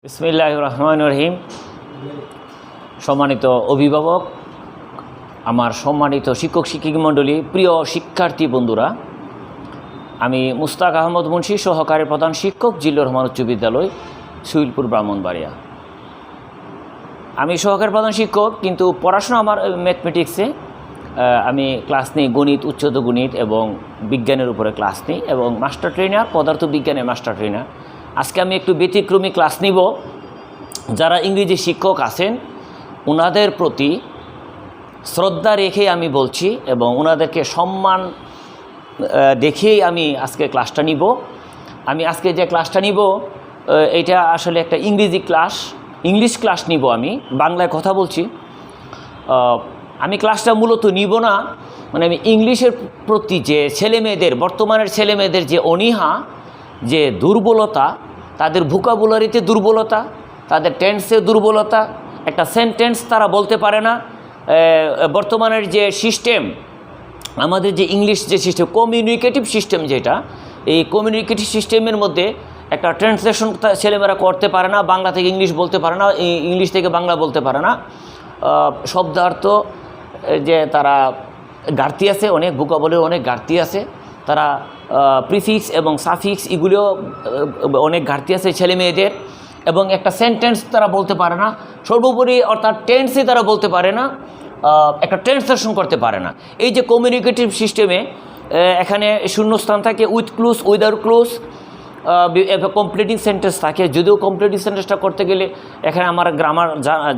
বিসমিল্লাহির রহমানির রহিম। সম্মানিত অভিভাবক, আমার সম্মানিত শিক্ষক শিক্ষিকা মণ্ডলী, প্রিয় শিক্ষার্থী বন্ধুরা, আমি মুস্তাক আহমদ মুন্সি, সহকারী প্রধান শিক্ষক, জিল্লুর রহমান উচ্চ বিদ্যালয়, সুইলপুর, ব্রাহ্মণবাড়িয়া। আমি সহকারী প্রধান শিক্ষক, কিন্তু পড়াশোনা আমার ম্যাথমেটিক্সে। আমি ক্লাস নিই গণিত, উচ্চতর গণিত এবং বিজ্ঞানের উপরে ক্লাস নিই, এবং মাস্টার ট্রেনার, পদার্থবিজ্ঞানের মাস্টার ট্রেনার। আজকে আমি একটু ব্যতিক্রমী ক্লাস নিব। যারা ইংরেজি শিক্ষক আছেন ওনাদের প্রতি শ্রদ্ধা রেখে আমি বলছি, এবং ওনাদেরকে সম্মান দেখেই আমি আজকে ক্লাসটা নিব। আমি আজকে যে ক্লাসটা নিব এটা আসলে একটা ইংরেজি ক্লাস, ইংলিশ ক্লাস নিব। আমি বাংলায় কথা বলছি। আমি ক্লাসটা মূলত নিব না, মানে আমি ইংলিশের প্রতি যে ছেলেমেয়েদের, বর্তমানের ছেলেমেয়েদের যে অনীহা, যে দুর্বলতা, তাদের ভোকাবুলারিতে দুর্বলতা, তাদের টেন্সে দুর্বলতা, একটা সেন্টেন্স তারা বলতে পারে না। বর্তমানের যে সিস্টেম, আমাদের যে ইংলিশ যে সিস্টেম, কমিউনিকেটিভ সিস্টেম, যেটা এই কমিউনিকেটিভ সিস্টেমের মধ্যে একটা ট্রান্সলেশন ছেলেমেয়েরা করতে পারে না, বাংলা থেকে ইংলিশ বলতে পারে না, ইংলিশ থেকে বাংলা বলতে পারে না। শব্দার্থ যে তারা ঘাটতি আছে, অনেক ভোকাবুলারি অনেক ঘাটতি আছে। তারা প্রিফিক্স এবং সাফিক্স এগুলিও অনেক ঘাটতি আছে ছেলে মেয়েদের, এবং একটা সেন্টেন্স তারা বলতে পারে না। সর্বোপরি অর্থাৎ টেন্সই তারা বলতে পারে না, একটা ট্রান্সলেশন করতে পারে না। এই যে কমিউনিকেটিভ সিস্টেমে এখানে শূন্যস্থান থাকে, with close, without close, completing sentence থাকে। যদিও কমপ্লিটিং সেন্টেন্সটা করতে গেলে এখানে আমার গ্রামার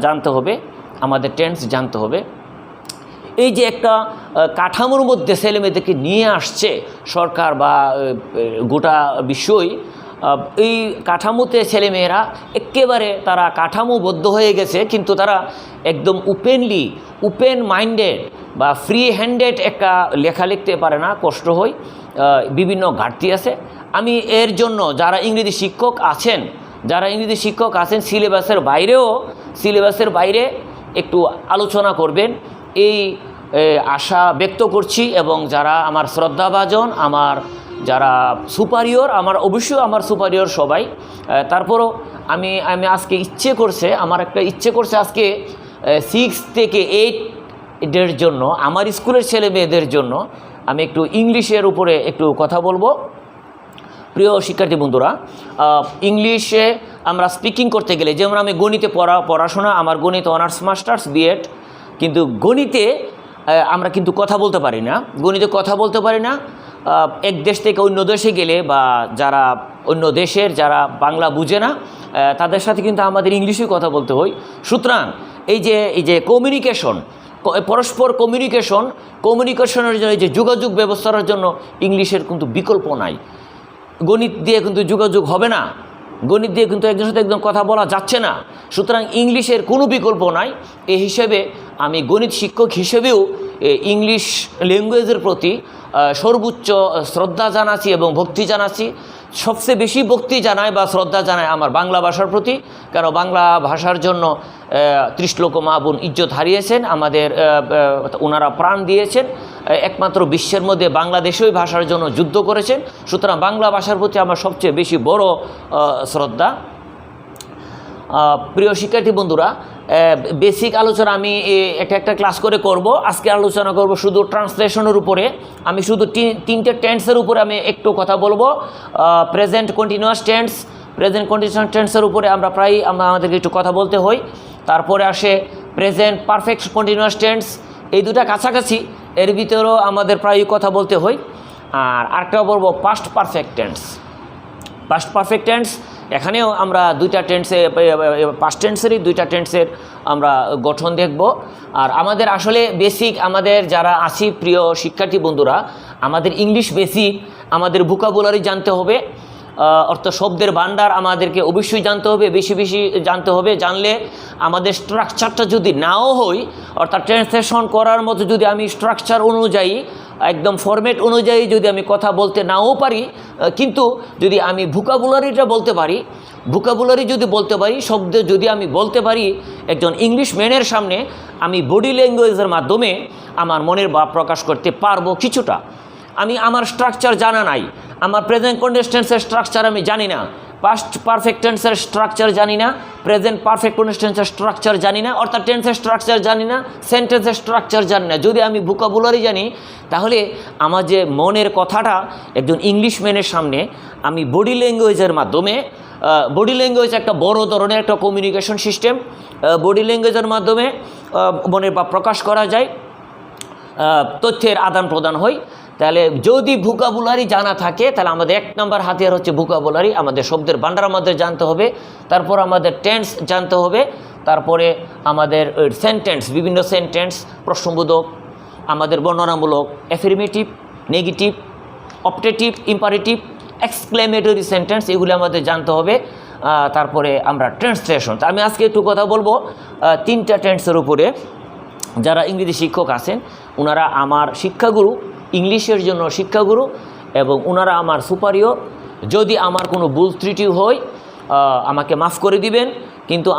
জানতে হবে, আমাদের টেন্স জানতে হবে। এই যে একটা কাঠামোর মধ্যে ছেলেমেয়েদেরকে নিয়ে আসছে সরকার বা গোটা বিশ্বই, এই কাঠামোতে ছেলেমেয়েরা একেবারে তারা কাঠামোবদ্ধ হয়ে গেছে, কিন্তু তারা একদম ওপেন মাইন্ডেড বা ফ্রি হ্যান্ডেড একটা লেখা লিখতে পারে না, কষ্ট হয়, বিভিন্ন ঘাটতি আছে। আমি এর জন্য যারা ইংরেজি শিক্ষক আছেন সিলেবাসের বাইরে একটু আলোচনা করবেন, এই আশা ব্যক্ত করছি। এবং যারা আমার শ্রদ্ধাভাজন, আমার যারা সুপারিয়র, অবশ্যই আমার সুপারিয়র সবাই, তারপরও আমি আজকে আমার একটা ইচ্ছে করছে আজকে 6 থেকে 8 জন্য, আমার স্কুলের ছেলে মেয়েদের জন্য আমি একটু ইংলিশের উপরে একটু কথা বলবো। প্রিয় শিক্ষার্থী বন্ধুরা, ইংলিশে আমরা স্পিকিং করতে গেলে, যেমন আমি গণিতে পড়াশোনা, আমার গণিত অনার্স মাস্টার্স বিএড, কিন্তু গণিতে আমরা কিন্তু কথা বলতে পারি না। এক দেশ থেকে অন্য দেশে গেলে, বা যারা অন্য দেশের যারা বাংলা বুঝে না, তাদের সাথে কিন্তু আমাদের ইংলিশে কথা বলতে হয়। সুতরাং এই যে কমিউনিকেশন, পরস্পর কমিউনিকেশনের জন্য, এই যে যোগাযোগ ব্যবস্থার জন্য ইংলিশের কিন্তু বিকল্প নাই। গণিত দিয়ে কিন্তু যোগাযোগ হবে না, গণিত দিয়ে কিন্তু একজনের সাথে একদম কথা বলা যাচ্ছে না। সুতরাং ইংলিশের কোনো বিকল্প নাই। এই হিসেবে আমি গণিত শিক্ষক হিসেবেও ইংলিশ ল্যাঙ্গুয়েজের প্রতি সর্বোচ্চ শ্রদ্ধা জানাচ্ছি এবং ভক্তি জানাচ্ছি। সবচেয়ে বেশি ভক্তি জানায় বা শ্রদ্ধা জানায় আমার বাংলা ভাষার প্রতি, কারণ বাংলা ভাষার জন্য 30 লক্ষ মা বোন ইজ্জত হারিয়েছেন, আমাদের ওনারা প্রাণ দিয়েছেন। একমাত্র বিশ্বের মধ্যে বাংলাদেশই ভাষার জন্য যুদ্ধ করেছেন। সুতরাং বাংলা ভাষার প্রতি আমার সবচেয়ে বেশি বড় শ্রদ্ধা। প্রিয় শিক্ষার্থী বন্ধুরা, বেসিক আলোচনা আমি একটা ক্লাস করে করব। আজকে আলোচনা করব শুধু ট্রান্সলেশনের উপরে। আমি শুধু 3টে টেন্সের উপরে আমি একটু কথা বলবো। প্রেজেন্ট কন্টিনিউয়াস টেন্সের উপরে আমাদেরকে একটু কথা বলতে হয়। তারপরে আসে প্রেজেন্ট পারফেক্ট কন্টিনিউয়াস টেন্স, এই দুটা কাছাকাছি, এর ভিতরেও আমাদের প্রায়ই কথা বলতে হয়। আর আরেকটা বলবো পাস্ট পারফেক্ট টেন্স। এখানেও আমরা পাস্ট টেন্সেরই 2টা টেন্সের আমরা গঠন দেখব। আর আমাদের আসলে বেসিক, আমাদের যারা আছি প্রিয় শিক্ষার্থী বন্ধুরা, আমাদের ইংলিশ বেসিক, আমাদের ভোকাবুলারি জানতে হবে, অর্থ শব্দের ভাণ্ডার আমাদেরকে অবশ্যই জানতে হবে, বেশি জানতে হবে। জানলে আমাদের স্ট্রাকচারটা যদি নাও হয়, অর্থাৎ ট্রান্সলেশন করার মতো যদি আমি স্ট্রাকচার অনুযায়ী, একদম ফরম্যাট অনুযায়ী যদি আমি কথা বলতে নাও পারি, কিন্তু যদি আমি ভোকাবুলারিটা বলতে পারি, শব্দ যদি আমি বলতে পারি একজন ইংলিশ ম্যানের সামনে, আমি বডি ল্যাঙ্গুয়েজের মাধ্যমে আমার মনের ভাব প্রকাশ করতে পারবো কিছুটা। আমার স্ট্রাকচার জানা নাই, আমার প্রেজেন্ট কন্টিনিউয়াস টেন্সের স্ট্রাকচার আমি জানি না, পাস্ট পারফেক্ট টেন্সের স্ট্রাকচার জানি না, প্রেজেন্ট পারফেক্ট টেন্সের স্ট্রাকচার জানি না, অর্থাৎ টেন্সের স্ট্রাকচার জানি না, সেন্টেন্সের স্ট্রাকচার জানি না। যদি আমি ভোকাবুলারি জানি, তাহলে আমার যে মনের কথাটা একজন ইংলিশম্যানের সামনে আমি বডি ল্যাঙ্গুয়েজের মাধ্যমে, বডি ল্যাঙ্গুয়েজ একটা বড় ধরনের একটা কমিউনিকেশন সিস্টেম, বডি ল্যাঙ্গুয়েজের মাধ্যমে মনের ভাব প্রকাশ করা যায়, তথ্যের আদান প্রদান হয়। তাহলে যদি ভোকাবুলারি জানা থাকে, তাহলে আমাদের 1 নম্বর হাতিয়ার হচ্ছে ভোকাবুলারি। আমাদের শব্দের ভান্ডার আমাদের জানতে হবে, তারপর আমাদের টেন্স জানতে হবে, তারপরে আমাদের সেন্টেন্স, বিভিন্ন সেন্টেন্স, প্রশ্নবোধক, আমাদের বর্ণনামূলক, affirmative, negative, optative, imperative, exclamatory sentence, এগুলি আমাদের জানতে হবে। তারপরে আমরা ট্রান্সলেশন। তা আমি আজকে একটু কথা বলবো 3টা টেন্সের উপরে। যারা ইংরেজি শিক্ষক আছেন, ওনারা আমার শিক্ষাগুরু, ইংলিশের জন্য শিক্ষাগুরু, এবং ওনারা আমার সুপারিয়র। যদি আমার কোনো ভুল ত্রুটি হয় আমাকে মাফ করে দিবেন, কিন্তু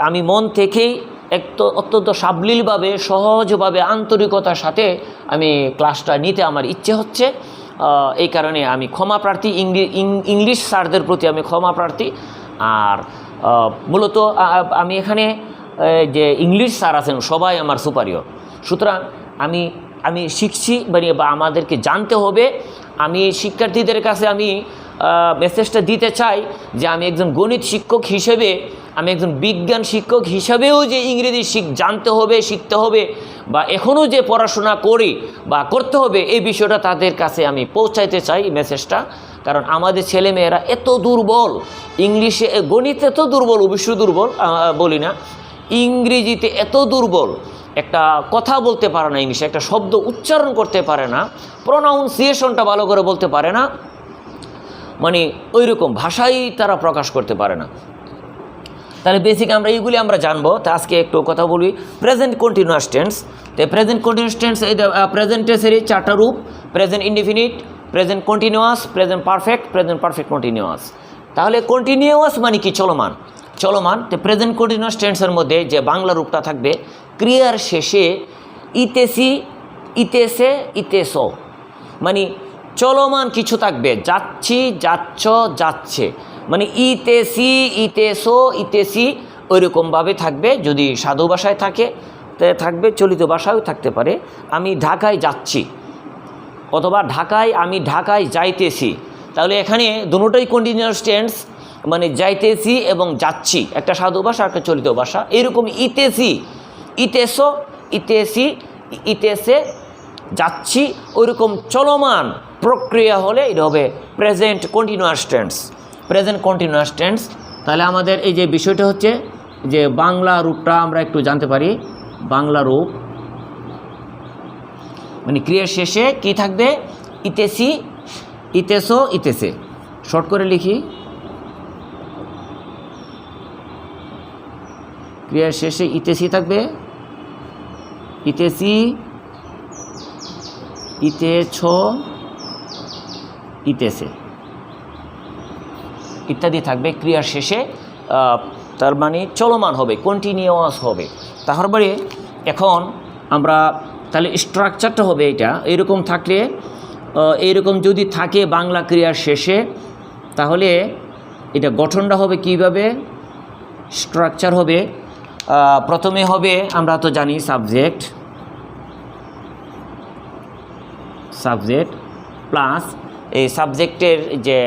আমি মন থেকেই অত্যন্ত সাবলীলভাবে, সহজভাবে, আন্তরিকতার সাথে আমি ক্লাসটা নিতে আমার ইচ্ছে হচ্ছে। এই কারণে আমি ক্ষমা প্রার্থী, ইংলিশ স্যারদের প্রতি আমি ক্ষমা প্রার্থী। আর মূলত আমি এখানে যে ইংলিশ স্যার আছেন সবাই আমার সুপারিয়র, সুতরাং আমি শিখছি, বা আমাদেরকে জানতে হবে। আমি শিক্ষার্থীদের কাছে আমি মেসেজটা দিতে চাই যে আমি একজন গণিত শিক্ষক হিসেবে, আমি একজন বিজ্ঞান শিক্ষক হিসাবেও যে ইংরেজি জানতে হবে, শিখতে হবে, বা এখনও যে পড়াশোনা করি বা করতে হবে, এই বিষয়টা তাদের কাছে আমি পৌঁছাইতে চাই মেসেজটা। কারণ আমাদের ছেলেমেয়েরা এত দুর্বল, ইংলিশে, গণিতে এত দুর্বল, অবশ্যই দুর্বল বলি না, ইংরেজিতে এত দুর্বল, একটা কথা বলতে পারে না, ইংলিশে একটা শব্দ উচ্চারণ করতে পারে না, প্রোনাউন্সিয়েশনটা ভালো করে বলতে পারে না, মানে ওই রকম ভাষাই তারা প্রকাশ করতে পারে না। তাহলে বেসিক এইগুলি আমরা জানবো। তা আজকে একটু কথা বলি প্রেজেন্ট কন্টিনিউয়াস টেন্স। তো প্রেজেন্ট কন্টিনিউয়াস টেন্স, প্রেজেন্ট টেন্সেরই 4টা রূপ: present indefinite, present continuous, present perfect continuous. তাহলে কন্টিনিউয়াস মানে কি? চলমান। তো প্রেজেন্ট কন্টিনিউয়াস টেন্সের মধ্যে যে বাংলা রূপটা থাকবে, ক্রিয়ার শেষে ইতেসি, ইতেসে, ইতেসো, মানে চলমান কিছু থাকবে, যাচ্ছি, যাচ্ছ, যাচ্ছে, মানে ইতেসি, ইতেসো, ইতেসি, ওইরকমভাবে থাকবে। যদি সাধু ভাষায় থাকবে, চলিত ভাষায়ও থাকতে পারে। আমি ঢাকায় যাচ্ছি, অথবা আমি ঢাকায় যাইতেছি। তাহলে এখানে দুটোই কন্টিনিউয়াস টেন্স, মানে যাইতেছি এবং যাচ্ছি, একটা সাধু ভাষা, একটা চলিত ভাষা। এরকম ইতেসি, ইতেসো, ইতেসি, ইতেসে, যাচ্ছি, ওইরকম চলমান প্রক্রিয়া হলে এটা হবে প্রেজেন্ট কন্টিনিউয়াস টেন্স। তাহলে আমাদের এই যে বিষয়টা হচ্ছে যে বাংলা রূপটা আমরা একটু জানতে পারি। বাংলা রূপ মানে ক্রিয়ার শেষে কি থাকবে? ইতেসি, ইতেসো, ইতেসে। শর্ট করে লিখি, ক্রিয়ার শেষে ইতেসি থাকবে, ইতেসি, ইতেছো, ইতেসে ইত্যাদি থাকবে ক্রিয়ার শেষে। তার মানে চলমান হবে, কন্টিনিউয়াস হবে। তারপরে এখন আমরা তাহলে স্ট্রাকচারটা হবে এটা এইরকম থাকলে, এইরকম যদি থাকে বাংলা ক্রিয়ার শেষে, তাহলে এটা গঠনটা হবে কিভাবে? স্ট্রাকচার হবে, প্রথমে হবে, আমরা তো জানি সাবজেক্ট প্লাস এই সাবজেক্টের যে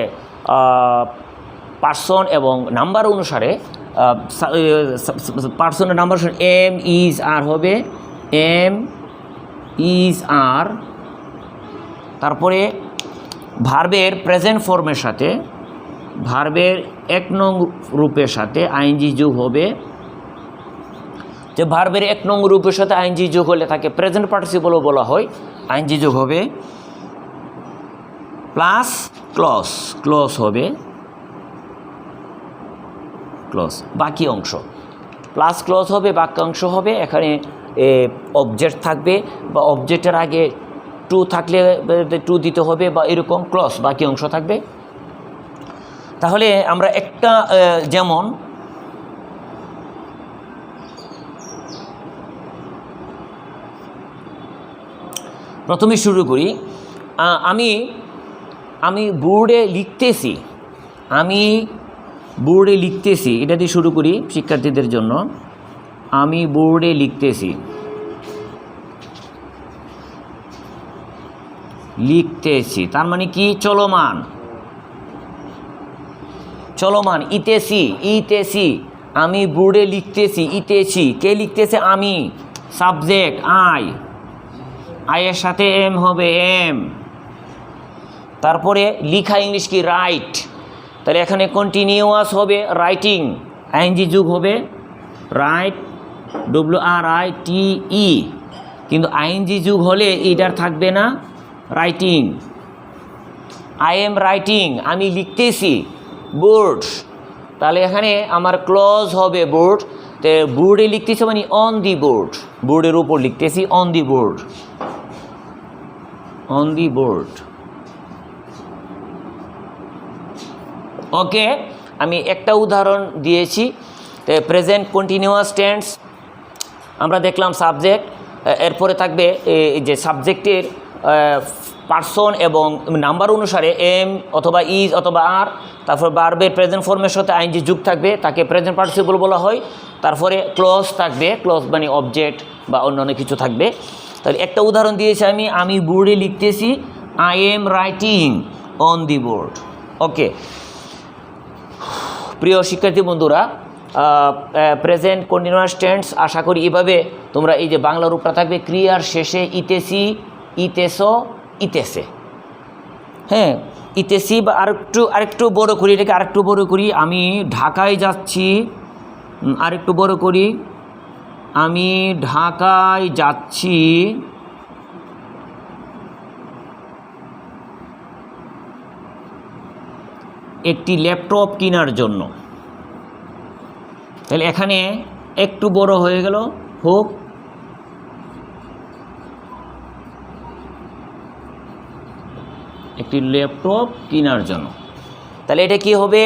পার্সন এবং নাম্বার অনুসারে, পার্সনের নাম্বার এম ইজ আর হবে, এম ইজ আর। তারপরে ভার্বের প্রেজেন্ট ফর্মের সাথে, ভার্বের 1 নং রূপের সাথে আইএনজি যোগ হবে। যে ভার্বের 1 নং রূপের সাথে আইএনজি যোগ হলে তাকে প্রেজেন্ট পার্টিসিপলও বলা হয়, আইএনজি যোগ হবে। প্লাস ক্লজ হবে, বাকি অংশ, প্লাস ক্লজ হবে, বাকি অংশ হবে। এখানে অবজেক্ট থাকবে, বা অবজেক্টের আগে টু থাকলে টু দিতে হবে, বা এরকম ক্লজ, বাকি অংশ থাকবে। তাহলে আমরা একটা যেমন প্রথমে শুরু করি, আমি বোর্ডে লিখতেছি, আমি বোর্ডে লিখতেছি, এটা দিয়ে শুরু করি শিক্ষার্থীদের জন্য। আমি বোর্ডে লিখতেছি, লিখতেছি তার মানে কি? চলমান, চলমান। ইতেছি, ইতেছি, আমি বোর্ডে লিখতেছি, ইতেছি। কে লিখতেছে? আমি। সাবজেক্ট আই, আয়ের সাথে এম হবে, এম। তারপরে লিখা ইংলিশ কি? রাইট। তাহলে এখানে কন্টিনিউয়াস হবে রাইটিং, আইএনজি যুগ হবে রাইট, WRITE। কিন্তু আইএনজি যুগ হলে এটার থাকবে না রাইটিং। আই এম রাইটিং, আমি লিখতেছি। বোর্ড, তাহলে এখানে আমার ক্লজ হবে বোর্ড। তো বোর্ডে লিখতেছি মানে অন দি বোর্ড, বোর্ডের উপর লিখতেছি, on the board, on the board. Okay, আমি একটা উদাহরণ দিয়েছি। প্রেজেন্ট কন্টিনিউয়াস টেন্স আমরা দেখলাম সাবজেক্ট, এরপরে থাকবে এই যে সাবজেক্টের পার্সন এবং নাম্বার অনুসারে এম অথবা ইজ অথবা আর। তারপর ভার্বের প্রেজেন্ট ফর্মের সাথে আইএনজি যুগ থাকবে, তাকে প্রেজেন্ট পার্টিসিপল বলা হয়। তারপরে ক্লজ থাকবে, ক্লজ মানে অবজেক্ট বা অন্যান্য কিছু থাকবে। তাহলে একটা উদাহরণ দিয়েছি আমি বোর্ডে লিখতেছি, I am writing on the board. Okay, প্রিয় শিক্ষার্থী বন্ধুরা, প্রেজেন্ট কন্টিনিউয়াস টেন্স আশা করি এভাবে তোমরা এই যে বাংলা রূপটা থাকবে ক্রিয়ার শেষে ইতেছি, ইতেছো, ইতেছে। হ্যাঁ, ইতেছি বা আরেকটু বড় করি, এটাকে আরেকটু বড় করি। আমি ঢাকায় যাচ্ছি, আরেকটু বড় করি। আমি ঢাকায় যাচ্ছি একটি ল্যাপটপ কেনার জন্য। তাহলে এখানে একটু বড় হয়ে গেল, হোক। একটি ল্যাপটপ কেনার জন্য। তাহলে এটা কি হবে?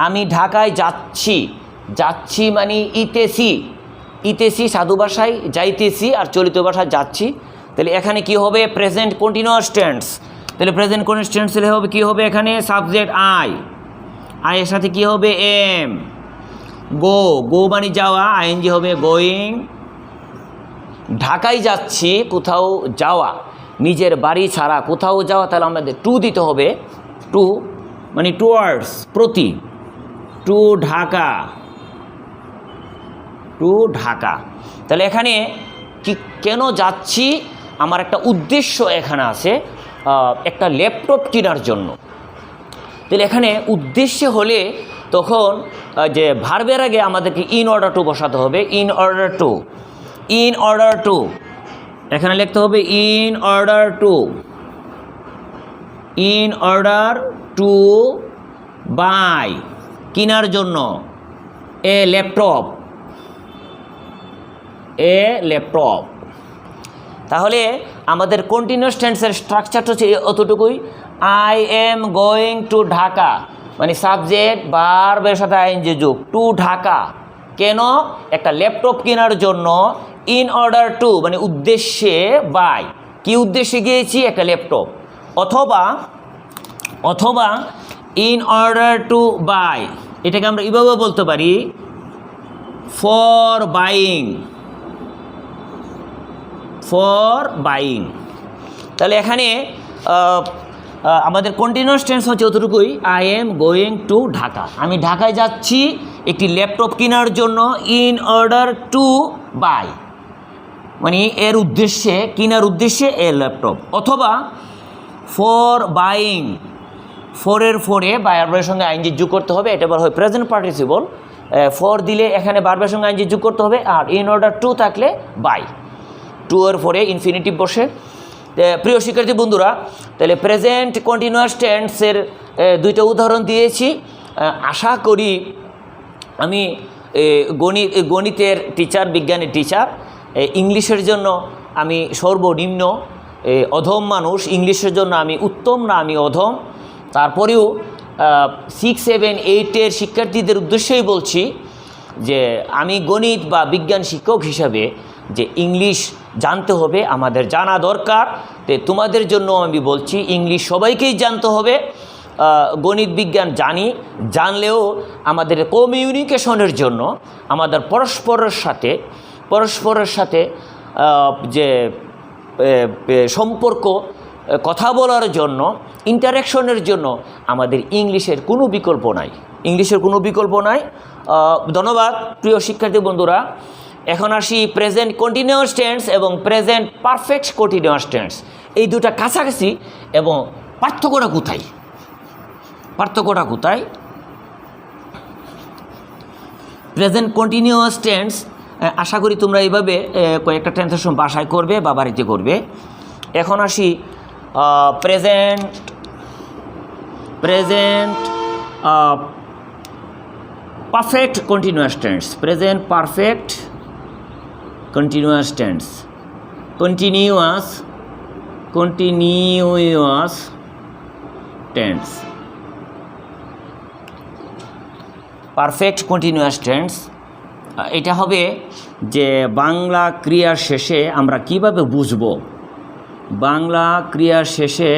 আমি ঢাকায় যাচ্ছি, যাচ্ছি মানে ইতেছি, ইতেছি সাধু ভাষায় যাইতেছি, আর চলিত ভাষায় যাচ্ছি। তাহলে এখানে কি হবে? Present continuous tense. তাহলে প্রেজেন্ট কন্টিনিউয়াস টেন্স হবে কি হবে? এখানে সাবজেক্ট আই, আয়ের সাথে কি হবে? এম। গো, গো মানে যাওয়া, আইএনজি হবে গোয়িং। ঢাকায় যাচ্ছি, কোথাও যাওয়া, নিজের বাড়ি ছাড়া কোথাও যাওয়া। তাহলে আমাদের টু দিতে হবে, টু মানে টুয়ার্ডস, প্রতি, টু ঢাকা, টু ঢাকা। তাহলে এখানে কি কেন যাচ্ছি? আমার একটা উদ্দেশ্য এখানে আছে, একটা ল্যাপটপ কেনার জন্য। তাহলে এখানে উদ্দেশ্য হলে তখন যে ভার্বের আগে আমাদেরকে ইন অর্ডার টু বসাতে হবে, in order to, in order to. এখানে লিখতে হবে in order to, in order to buy, কেনার জন্য, এ ল্যাপটপ, এ ল্যাপটপ। তাহলে আমাদের কন্টিনিউয়াস টেন্সের স্ট্রাকচারটা হচ্ছে অতটুকুই। I am going to Dhaka মানে সাবজেক্ট ভার্বের সাথে আইএনজি যুগ, টু ঢাকা। কেন? একটা ল্যাপটপ কেনার জন্য। ইন অর্ডার টু মানে উদ্দেশ্যে, বাই কি উদ্দেশ্যে গিয়েছি? একটা ল্যাপটপ। অথবা অথবা ইন অর্ডার টু বাই, এটাকে আমরা এভাবে বলতে পারি, ফর বাইং, ফর বাইং। তাহলে এখানে আমাদের কন্টিনিউয়াস টেন্স হচ্ছে অতটুকুই, I am going to Dhaka, আমি ঢাকায় যাচ্ছি একটি ল্যাপটপ কেনার জন্য। ইন অর্ডার টু বাই মানে এর উদ্দেশ্যে, কেনার উদ্দেশ্যে এ ল্যাপটপ। অথবা ফর বাইং, ফরের ফরে ভার্বের সঙ্গে আইএনজি যোগ করতে হবে, এটা বলা হয় প্রেজেন্ট পার্টিসিপল। ফর দিলে এখানে ভার্বের সঙ্গে আইএনজি যোগ করতে হবে, আর ইন অর্ডার টু থাকলে বাই, টু এর ফরে ইনফিনিটিভ বসে। প্রিয় শিক্ষার্থী বন্ধুরা, তাহলে প্রেজেন্ট কন্টিনিউয়াস টেন্সের দুইটা উদাহরণ দিয়েছি। আশা করি আমি গণিতের টিচার, বিজ্ঞানের টিচার, ইংলিশের জন্য আমি সর্বনিম্ন অধম মানুষ, ইংলিশের জন্য আমি উত্তম না, আমি অধম। তারপরেও 6, 7, 8-এর শিক্ষার্থীদের উদ্দেশ্যেই বলছি যে আমি গণিত বা বিজ্ঞান শিক্ষক হিসাবে যে ইংলিশ জানতে হবে, আমাদের জানা দরকার। তো তোমাদের জন্য আমি বলছি ইংলিশ সবাইকেই জানতে হবে। গণিত বিজ্ঞান জানলেও আমাদের কমিউনিকেশনের জন্য আমাদের পরস্পরের সাথে যে সম্পর্ক, কথা বলার জন্য, ইন্টারাকশনের জন্য আমাদের ইংলিশের কোনো বিকল্প নাই। ধন্যবাদ প্রিয় শিক্ষার্থী বন্ধুরা। এখন আসি প্রেজেন্ট কন্টিনিউয়াস টেন্স এবং প্রেজেন্ট পারফেক্ট কন্টিনিউয়াস টেন্স, এই দুটা কাছাকাছি এবং পার্থক্যটা কোথায়? প্রেজেন্ট কন্টিনিউয়াস টেন্স আশা করি তোমরা এইভাবে কয়েকটা ট্রান্সলেশন বাসায় করবে বা বাড়িতে করবে। এখন আসি present perfect continuous tense. Present perfect continuous tense, continuous tense, perfect continuous tense. এটা হবে যে বাংলা ক্রিয়ার শেষে আমরা কিভাবে বুঝবো, বাংলা ক্রিয়ার শেষে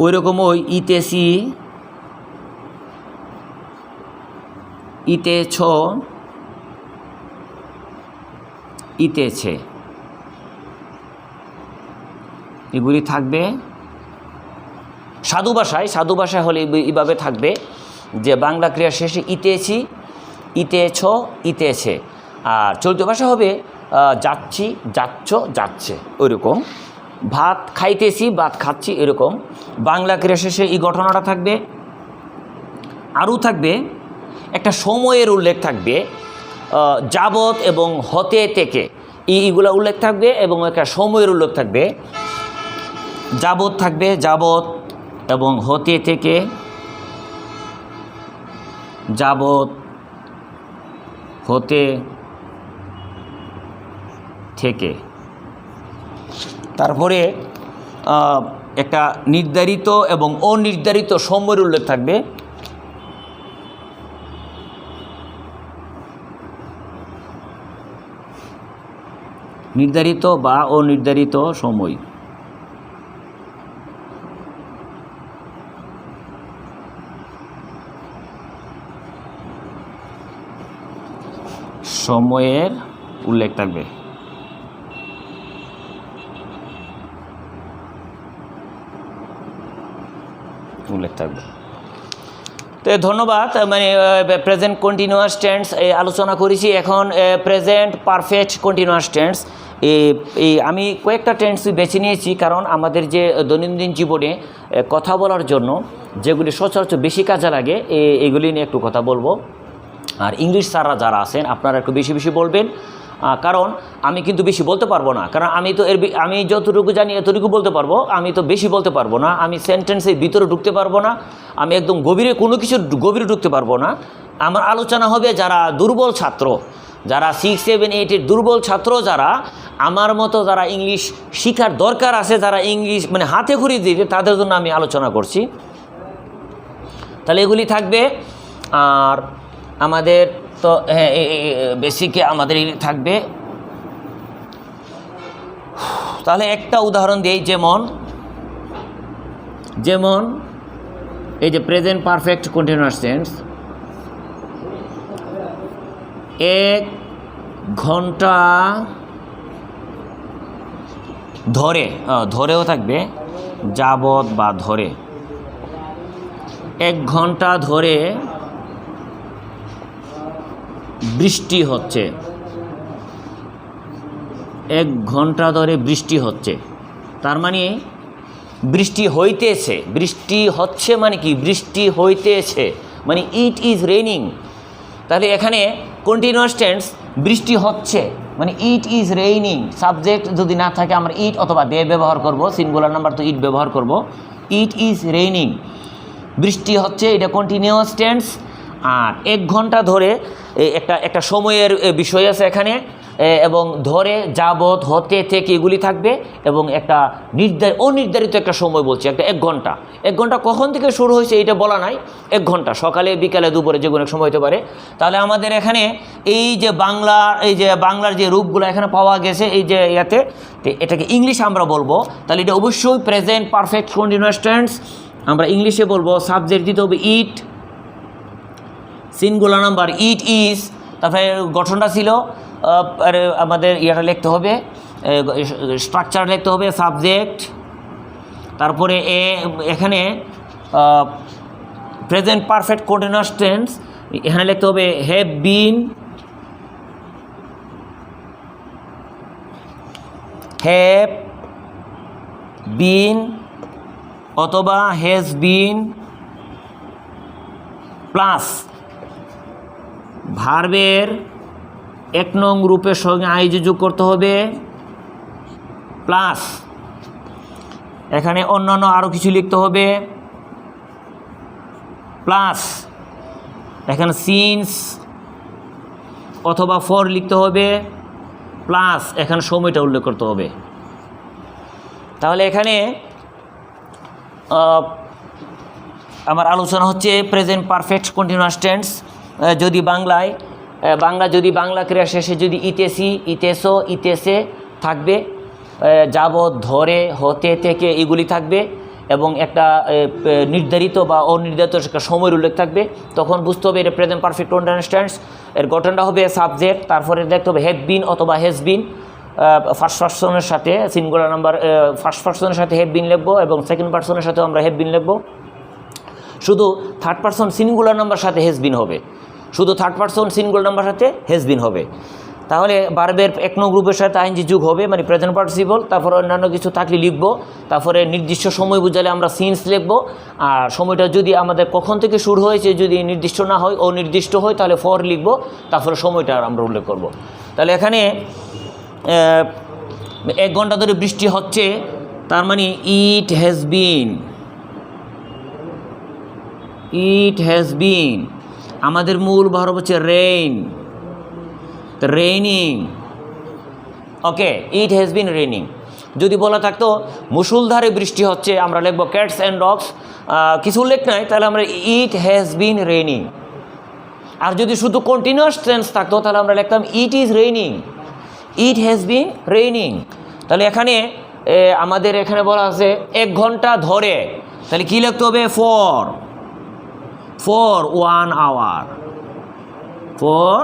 ওই রকম ওই ইতেছি, ইতেছ, ইতেছে, এগুলি থাকবে। সাধু ভাষায় হলে এইভাবে থাকবে যে বাংলা ক্রিয়ার শেষে ইতেছি, ইতেছ, ইতেছে। আর চলিত ভাষা হবে যাচ্ছি, যাচ্ছ, যাচ্ছে, ওইরকম। ভাত খাইতেছি, ভাত খাচ্ছি, এরকম। বাংলা ক্রিয়া শেষে এই ঘটনাটা থাকবে। আরও থাকবে একটা সময়ের উল্লেখ থাকবে, যাবৎ এবং হতে থেকে, এইগুলা উল্লেখ থাকবে এবং একটা সময়ের উল্লেখ থাকবে। যাবৎ থাকবে, যাবৎ এবং হতে থেকে, যাবৎ হতে থেকে। তারপরে একটা নির্ধারিত এবং অনির্ধারিত সময়ের উল্লেখ থাকবে। নির্ধারিত বা অনির্ধারিত সময়। সময়ের উল্লেখ থাকবে। তো ধন্যবাদ। মানে প্রেজেন্ট কন্টিনিউয়াস টেন্স আলোচনা করেছি। এখন প্রেজেন্ট পারফেক্ট কন্টিনিউয়াস টেন্স, এই আমি কয়েকটা টেন্স বেছে নিয়েছি, কারণ আমাদের যে দৈনন্দিন জীবনে কথা বলার জন্য যেগুলি সচরাচর বেশি কাজে লাগে, এগুলি নিয়ে একটু কথা বলবো। আর ইংলিশ স্যাররা যারা আছেন আপনারা একটু বেশি বলবেন, কারণ আমি কিন্তু বেশি বলতে পারবো না, কারণ আমি যতটুকু জানি এতটুকু বলতে পারবো, আমি তো বেশি বলতে পারবো না, আমি সেন্টেন্সের ভিতরে ঢুকতে পারবো না, আমি একদম কোনো কিছু গভীরে ঢুকতে পারবো না। আমার আলোচনা হবে যারা দুর্বল ছাত্র, যারা 6, 7, 8-এর দুর্বল ছাত্র, যারা আমার মতো যারা ইংলিশ শেখার দরকার আছে, যারা ইংলিশ মানে হাতে খড়ি দিয়ে, তাদের জন্য আমি আলোচনা করছি। তাহলে এগুলি থাকবে। আর আমাদের তো বেসিকে আমাদের থাকবে। তাহলে একটা উদাহরণ দিই, যেমন এই যে প্রেজেন্ট পারফেক্ট কন্টিনিউয়াস টেন্স, 1 ঘন্টা ধরে, ধরেও থাকবে যাবৎ বা ধরে। 1 ঘন্টা ধরে বৃষ্টি হচ্ছে। 1 ঘন্টা ধরে বৃষ্টি হচ্ছে, তার মানে বৃষ্টি হইতেছে। বৃষ্টি হচ্ছে মানে কি? বৃষ্টি হইতেছে মানে ইট ইজ রেইনিং। তাহলে এখানে কন্টিনিউয়াস টেন্স বৃষ্টি হচ্ছে মানে ইট ইজ রেইনিং। সাবজেক্ট যদি না থাকে আমরা ইট অথবা দে ব্যবহার করব, সিঙ্গুলার নাম্বার তো ইট ব্যবহার করব। ইট ইজ রেইনিং, বৃষ্টি হচ্ছে, এটা কন্টিনিউয়াস টেন্স। আর 1 ঘন্টা ধরে একটা সময়ের বিষয় আছে এখানে। এবং ধরে, যাবৎ, হতে, থেকে এগুলি থাকবে এবং একটা অনির্ধারিত একটা সময় বলছি, একটা 1 ঘন্টা। 1 ঘন্টা কখন থেকে শুরু হয়েছে এটা বলা নাই, 1 ঘন্টা, সকালে, বিকালে, দুপুরে, যে কোনো সময় হতে পারে। তাহলে আমাদের এখানে এই যে বাংলার যে রূপগুলো এখানে পাওয়া গেছে এই যে ইয়াতে, তো এটাকে ইংলিশ আমরা বলবো, তাহলে এটা অবশ্যই প্রেজেন্ট পারফেক্ট কন্টিনিউয়াস টেন্স। আমরা ইংলিশে বলবো, সাবজেক্ট দিতে হবে ইট, সিঙ্গুলার নাম্বার ইট ইজ, তারপরে গঠনটা ছিল আমাদের ইয়াটা লিখতে হবে, স্ট্রাকচার লিখতে হবে, সাবজেক্ট, তারপরে এখানে প্রেজেন্ট পারফেক্ট কন্টিনিউয়াস টেন্স, এখানে লিখতে হবে হ্যাভ বিন অথবা হ্যাজ বিন প্লাস ভার্বের 1 নং রূপের সঙ্গে আইজি যোগ করতে হবে, প্লাস এখানে অন্যান্য আরও কিছু লিখতে হবে, প্লাস এখানে সিন্স অথবা ফর লিখতে হবে, প্লাস এখানে সময়টা উল্লেখ করতে হবে। তাহলে এখানে আমার আলোচনা হচ্ছে প্রেজেন্ট পারফেক্ট কন্টিনিউয়াস টেন্স। যদি বাংলা ক্রিয়া শেষে যদি ইতেছি, ইতেছো, ইতেছে থাকবে, যাবৎ, ধরে, হতে, থেকে এগুলি থাকবে এবং একটা নির্ধারিত বা অনির্ধারিত একটা সময়ের উল্লেখ থাকবে, তখন বুঝতে হবে এটা প্রেজেন্ট পারফেক্ট কন্টিনিউয়াস টেন্স। এর গঠনটা হবে সাবজেক্ট, তারপরে দেখতে হবে হ্যাভ বিন অথবা হ্যাজ বিন, ফার্স্ট পারসনের সাথে সিঙ্গুলার নাম্বার, ফার্স্ট পারসনের সাথে হ্যাভ বিন লিখবো এবং সেকেন্ড পারসনের সাথেও আমরা হ্যাভ বিন লিখবো। শুধু থার্ড পারসন সিঙ্গুলার নাম্বার সাথে হ্যাজ বিন হবে, শুধু থার্ড পারসন সিঙ্গুলার নাম্বার সাথে হ্যাজ বিন হবে। তাহলে ভার্বের 1 নং গ্রুপের সাথে আইএনজি যোগ হবে, মানে প্রেজেন্ট পার্টিসিপল, তারপরে অন্যান্য কিছু থাকলে লিখবো, তারপরে নির্দিষ্ট সময় বুঝালে আমরা সিন্স লিখবো, আর সময়টা যদি আমাদের কখন থেকে শুরু হয়েছে যদি নির্দিষ্ট না হয়, অনির্দিষ্ট হয়, তাহলে ফর লিখবো, তারপরে সময়টা আমরা উল্লেখ করব। তাহলে এখানে 1 ঘন্টা ধরে বৃষ্টি হচ্ছে, তার মানে ইট হ্যাজ বিন, আমাদের মূল ভার্ব হচ্ছে raining, okay, it has been raining. যদি বলা থাকতো মুষলধারে বৃষ্টি হচ্ছে, আমরা লিখবো ক্যাটস অ্যান্ড ডগস, কিছু উল্লেখ নাই, তাহলে আমরা ইট হ্যাজ বিন রেইনিং। আর যদি শুধু কন্টিনিউয়াস টেন্স থাকতো তাহলে আমরা লিখতাম it is raining, it has been raining. তাহলে এখানে আমাদের এখানে বলা আছে 1 ঘন্টা ধরে, তাহলে কী লিখতে হবে, ফর 1 আওয়ার, ফর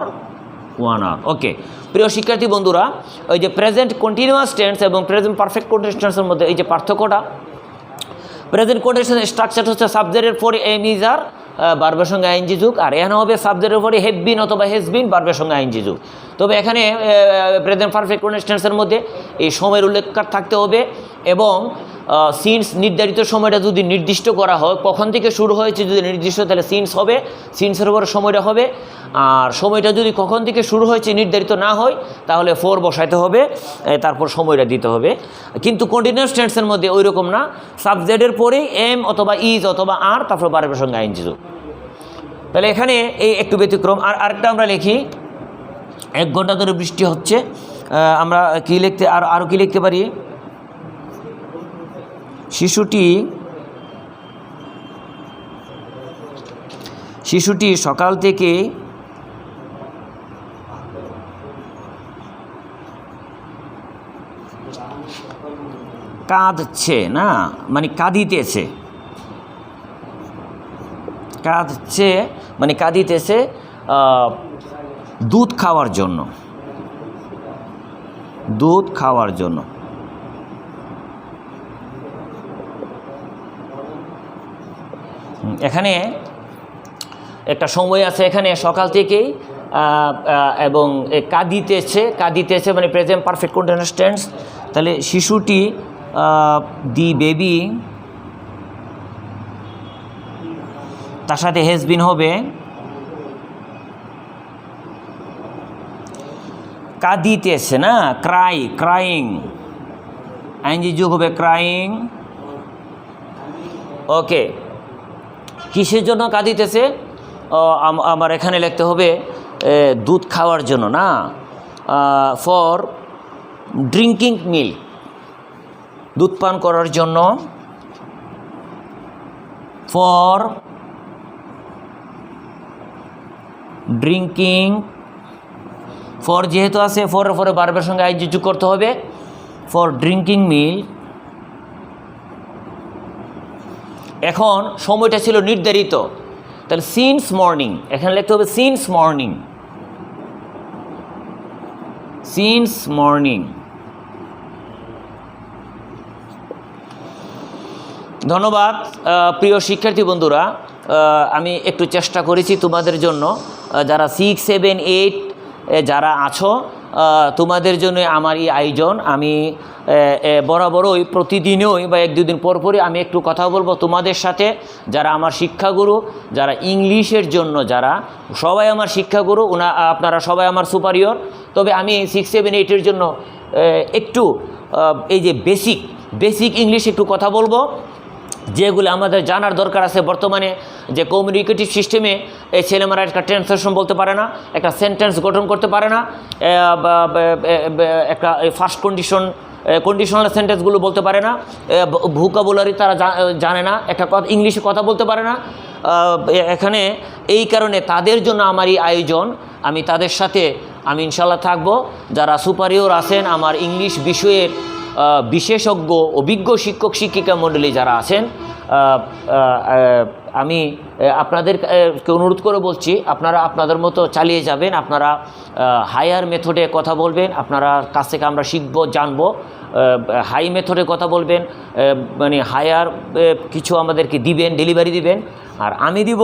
1 আওয়ার। ওকে, প্রিয় শিক্ষার্থী বন্ধুরা, ওই যে প্রেজেন্ট কন্টিনিউয়াস টেন্স এবং প্রেজেন্ট পারফেক্ট কন্টিনিউয়াস টেন্সের মধ্যে এই যে পার্থক্যটা, প্রেজেন্ট কন্টিনিউয়াস স্ট্রাকচার হচ্ছে সাবজেক্টের পরে এম ইজ আর ভার্বের সঙ্গে আইএনজি যোগ, আর এখানে হবে সাবজেক্টের পরে হ্যাভ বিন অথবা হ্যাজ বিন ভার্বের সঙ্গে আইএনজি যোগ। তবে এখানে প্রেজেন্ট পারফেক্ট কন্টিনিউয়াস টেন্সের মধ্যে এই সময়ের উল্লেখ থাকতে হবে এবং সিন্স নির্ধারিত সময়টা যদি নির্দিষ্ট করা হয়, কখন থেকে শুরু হয়েছে যদি নির্দিষ্ট, তাহলে সিন্স হবে, সিন্সের উপরে সময়টা হবে। আর সময়টা যদি কখন থেকে শুরু হয়েছে নির্ধারিত না হয় তাহলে ফর বসাইতে হবে, তারপর সময়টা দিতে হবে। কিন্তু কন্টিনিউয়াস টেন্সের মধ্যে ওই রকম না, সাবজেক্টের পরেই এম অথবা ইজ অথবা আর, তারপর ভার্বের সঙ্গে আইএনজি যোগ। তাহলে এখানে এই একটু ব্যতিক্রম। আর আরেকটা আমরা লিখি, 1 ঘন্টা ধরে বৃষ্টি হচ্ছে, আমরা কী লিখতে আরও কী লিখতে পারি, শিশুটি সকাল থেকে কাঁদছে, না মানে কাঁদিতেছে, মানে কাঁদিতেছে দুধ খাওয়ার জন্য, এখানে একটা সময় আছে, এখানে সকাল থেকেই এবং কাঁদিতেছে মানে প্রেজেন্ট পারফেক্ট কন্টিনিউয়াস টেন্স। তাহলে শিশুটি, দি বেবি, তার সাথে হ্যাজ বিন হবে, কাঁদিতেছে, না ক্রাইং, আইএনজি যোগ হবে ক্রাইং। ওকে, কিসের জন্য কাঁদিতেছে, আমার এখানে লিখতে হবে দুধ খাওয়ার জন্য, না ফর ড্রিঙ্কিং মিল্ক, দুধ পান করার জন্য, ফর ড্রিঙ্কিং, ফর যেহেতু আছে ফরের পরে বারবার সঙ্গে আইজি যোগ করতে হবে, ফর ড্রিঙ্কিং মিল্ক। এখন সময়টা ছিল নির্ধারিত, তাহলে সিন্স মর্নিং, এখানে লিখতে হবে সিন্স মর্নিং, সিন্স মর্নিং। ধন্যবাদ প্রিয় শিক্ষার্থী বন্ধুরা, আমি একটু চেষ্টা করেছি তোমাদের জন্য, যারা 6, 7, 8 যারা আছো তোমাদের জন্য আমার এই আয়োজন। আমি বরাবরই প্রতিদিনই বা 1-2 দিন পর পরই আমি একটু কথা বলবো তোমাদের সাথে, যারা আমার শিক্ষাগুরু, যারা ইংলিশের জন্য, যারা সবাই আমার শিক্ষাগুরু, আপনারা সবাই আমার সুপারিয়র। তবে আমি 6, 7, 8-এর জন্য একটু এই যে বেসিক ইংলিশ একটু কথা বলবো, যেগুলো আমাদের জানার দরকার আছে। বর্তমানে যে কমিউনিকেটিভ সিস্টেমে এই ছেলেমেয়েরা একটা ট্রান্সলেশন বলতে পারে না, একটা সেন্টেন্স গঠন করতে পারে না, একটা ফার্স্ট কন্ডিশনাল সেন্টেন্সগুলো বলতে পারে না, ভোকাবুলারি তারা জানে না, একটা কথা ইংলিশে কথা বলতে পারে না। এখানে এই কারণে তাদের জন্য আমার এই আয়োজন। আমি তাদের সাথে আমি ইনশাল্লাহ থাকবো। যারা সুপারিয়র আছেন, আমার ইংলিশ বিষয়ের বিশেষজ্ঞ অভিজ্ঞ শিক্ষক শিক্ষিকা মণ্ডলী যারা আছেন, আমি আপনাদেরকে অনুরোধ করে বলছি, আপনারা আপনাদের মতো চালিয়ে যাবেন, আপনারা হায়ার মেথডে কথা বলবেন, আপনারা কাছ থেকে আমরা শিখবো, জানবো, হাই মেথডে কথা বলবেন, মানে হায়ার কিছু আমাদেরকে দিবেন, ডেলিভারি দিবেন। আর আমি দিব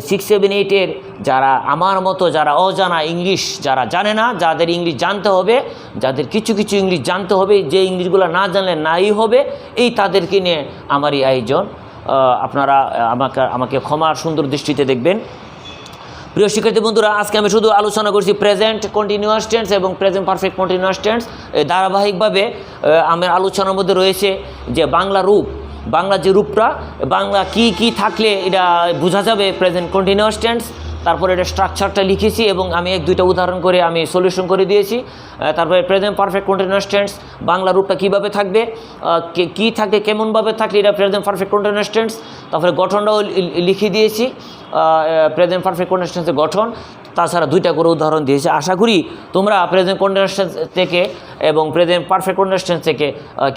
6, 7, 8-এর যারা আমার মতো, যারা অজানা ইংলিশ, যারা জানে না, যাদের ইংলিশ জানতে হবে, যাদের কিছু ইংলিশ জানতে হবে, যে ইংলিশগুলো না জানলে নাই হবে, এই তাদেরকে নিয়ে আমার এই আয়োজন। আপনারা আমাকে ক্ষমার সুন্দর দৃষ্টিতে দেখবেন। প্রিয় শিক্ষার্থী বন্ধুরা, আজকে আমি শুধু আলোচনা করছি প্রেজেন্ট কন্টিনিউয়াস টেন্স এবং প্রেজেন্ট পারফেক্ট কন্টিনিউয়াস টেন্স। ধারাবাহিকভাবে আমার আলোচনার মধ্যে রয়েছে যে বাংলা যে রূপটা, বাংলা কি থাকলে এটা বোঝা যাবে প্রেজেন্ট কন্টিনিউয়াস টেন্স। তারপরে এটা স্ট্রাকচারটা লিখেছি এবং আমি 1-2টা উদাহরণ করে আমি সলিউশন করে দিয়েছি। তারপরে present perfect continuous tense, Bangla রূপটা কীভাবে থাকবে, কী থাকে, কেমনভাবে থাকলে এটা প্রেজেন্ট পারফেক্ট কন্টিনিউয়াস টেন্স। তারপরে গঠনটাও লিখে দিয়েছি, প্রেজেন্ট পারফেক্ট কন্টিনিউয়াস টেন্সের গঠন। তাছাড়া 2টা করে উদাহরণ দিয়েছি। আশা করি তোমরা প্রেজেন্ট কন্টিনিউয়াস টেন্স থেকে এবং প্রেজেন্ট পারফেক্ট কন্টিনিউয়াস টেন্স থেকে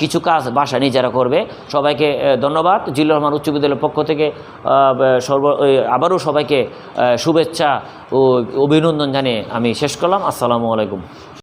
কিছু কাজ বাসা নিজেরা করবে। সবাইকে ধন্যবাদ। জিল্লুর রহমান উচ্চ বিদ্যালয়ের পক্ষ থেকে আবারও সবাইকে শুভেচ্ছা ও অভিনন্দন জানিয়ে আমি শেষ করলাম। আসসালামু আলাইকুম।